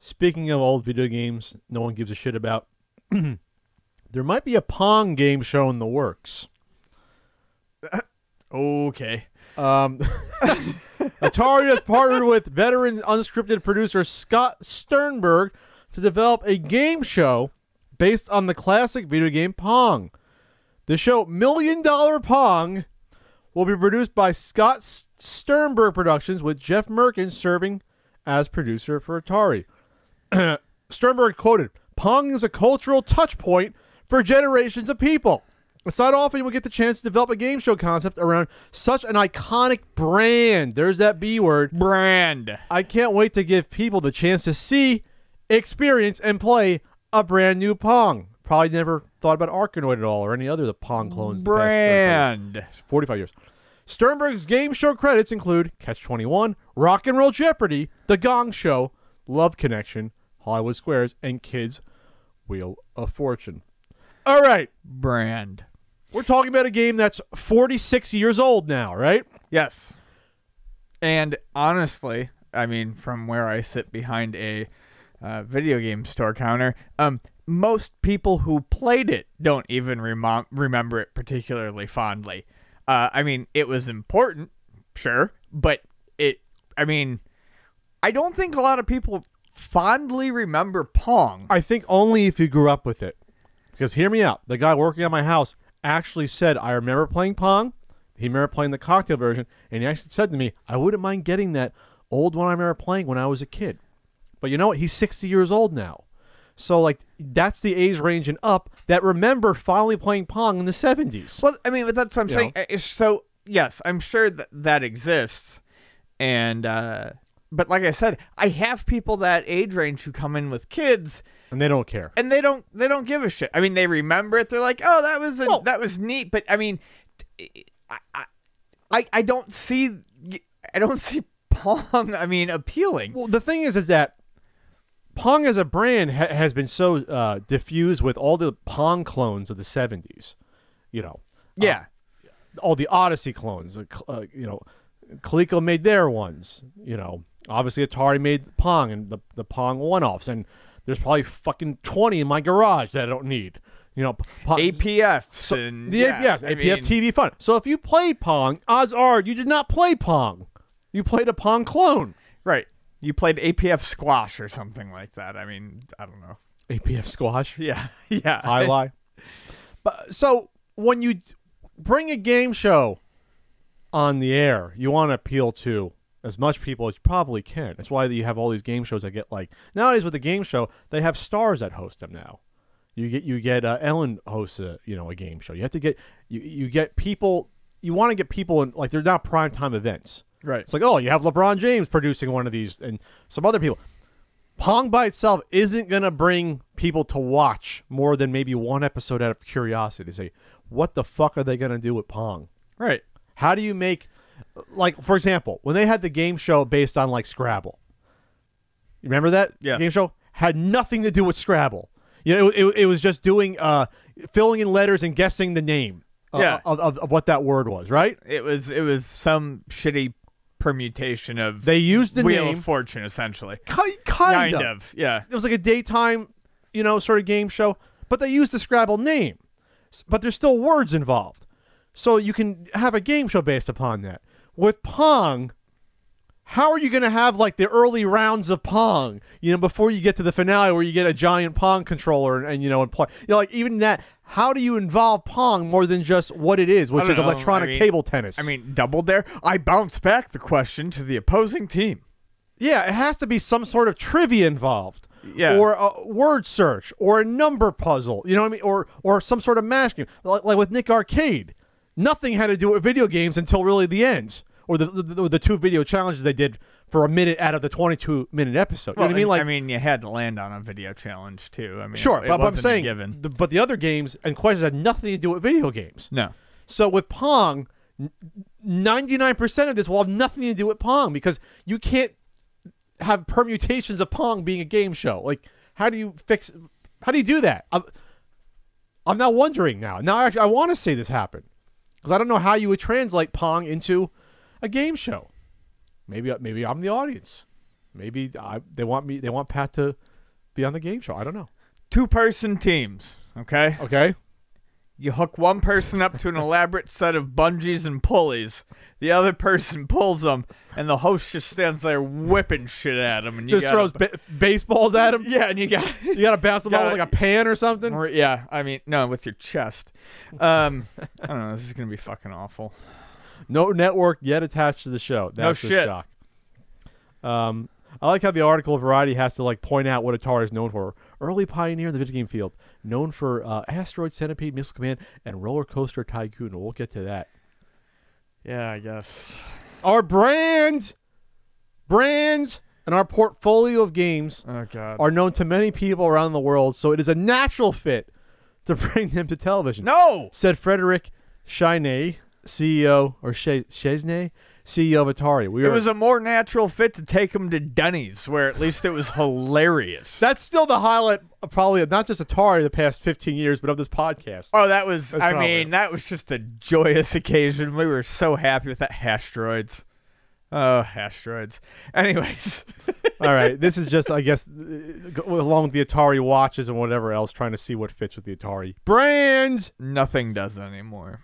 Speaking of old video games no one gives a shit about, there might be a Pong game show in the works. Okay. Atari has partnered with veteran unscripted producer Scott Sternberg to develop a game show based on the classic video game Pong. The show $1 Million Pong will be produced by Scott Sternberg Productions, with Jeff Merkin serving as producer for Atari. Sternberg quoted, "Pong is a cultural touch point for generations of people. It's not often we get the chance to develop a game show concept around such an iconic brand." There's that B word. Brand. "I can't wait to give people the chance to see, experience, and play a brand new Pong." Probably never thought about Arkanoid at all or any other of the Pong clones. Brand. The past 45 years. Sternberg's game show credits include Catch-21, Rock and Roll Jeopardy, The Gong Show, Love Connection, Hollywood Squares, and Kids Wheel of Fortune. All right. Brand. We're talking about a game that's 46 years old now, right? Yes. And honestly, I mean, from where I sit behind a video game store counter, most people who played it don't even remember it particularly fondly. I mean, it was important, sure, but I don't think a lot of people fondly remember Pong. I think only if you grew up with it. Because hear me out. The guy working at my house actually said, I remember playing Pong. He remembered playing the cocktail version. And he actually said to me, I wouldn't mind getting that old one I remember playing when I was a kid. But you know what? He's 60 years old now. So, like, that's the age range and up that remember finally playing Pong in the 70s. Well, I mean, but that's what I'm saying. So, yes, I'm sure that exists. And, but like I said, I have people that age range who come in with kids. And they don't care. And they don't give a shit. I mean, they remember it. They're like, oh, that was neat. But, I mean, I don't see Pong, I mean, appealing. Well, the thing is that Pong as a brand has been so diffused with all the Pong clones of the 70s. You know. Yeah. All the Odyssey clones. You know, Coleco made their ones. You know, obviously Atari made Pong and the Pong one-offs. And there's probably fucking 20 in my garage that I don't need. You know, APFs and APF TV fun. So if you played Pong, odds are you did not play Pong. You played a Pong clone. Right. You played APF Squash or something like that. I mean, I don't know. APF Squash? Yeah. Yeah. I lie. But so when you bring a game show on the air, you want to appeal to as much people as you probably can. That's why you have all these game shows that get like nowadays with the game show, they have stars that host them now. You get Ellen hosts a game show. You have to get you get people. You want to get people in, like, they're not primetime events. Right. It's like, oh, you have LeBron James producing one of these and some other people. Pong by itself isn't going to bring people to watch more than maybe one episode out of curiosity to say, what the fuck are they going to do with Pong? Right. How do you make, like, for example, when they had the game show based on, like, Scrabble. You remember that? Yeah. Game show had nothing to do with Scrabble. You know, it was just doing, filling in letters and guessing the name of what that word was, right? It was some shitty permutation of they used the Wheel name of Fortune, essentially. Kind of. Yeah. It was like a daytime, sort of game show, but they used the Scrabble name. But there's still words involved. So you can have a game show based upon that. With Pong, how are you going to have, like, the early rounds of Pong, before you get to the finale where you get a giant Pong controller and play? Like, even that, how do you involve Pong more than just what it is, which is electronic table tennis? I mean, Double Dare, I bounce back the question to the opposing team. Yeah, it has to be some sort of trivia involved. Yeah. Or a word search, or a number puzzle, you know what I mean? Or some sort of mash game. Like with Nick Arcade. Nothing had to do with video games until really the end. Or the two video challenges they did for a minute out of the 22-minute episode. You know what I mean? Like, I mean, you had to land on a video challenge too. I mean, sure, but I'm saying, given. But the other games and questions had nothing to do with video games. No. So with Pong, 99% of this will have nothing to do with Pong because you can't have permutations of Pong being a game show. Like, how do you do that? I'm now wondering now. Now, actually, I want to see this happen because I don't know how you would translate Pong into a game show. Maybe I'm the audience. Maybe they want Pat to be on the game show. I don't know. 2-person teams, okay? Okay. You hook one person up to an elaborate set of bungees and pulleys. The other person pulls them, and the host just stands there whipping shit at him. And you just throws baseballs at him? Yeah, and you got to bounce them off with like a pan or something? Yeah, I mean, no, with your chest. I don't know. This is going to be fucking awful. No network yet attached to the show. That's no the shit. Shock. I like how the article Variety has to like point out what Atari is known for. Early pioneer in the video game field, known for Asteroid Centipede, Missile Command, and Roller Coaster Tycoon. We'll get to that. Yeah, I guess. Our brand, and our portfolio of games are known to many people around the world, so it is a natural fit to bring them to television. No! Said Frederick Chesnay, CEO, or Chesnay, CEO of Atari. It was a more natural fit to take him to Denny's, where at least it was hilarious. That's still the highlight of probably of not just Atari the past 15 years, but of this podcast. Oh, that was just a joyous occasion. We were so happy with that. Hashdroids. Oh, Hashdroids. Anyways. All right. This is just, I guess, along with the Atari watches and whatever else, trying to see what fits with the Atari brand. Nothing does anymore.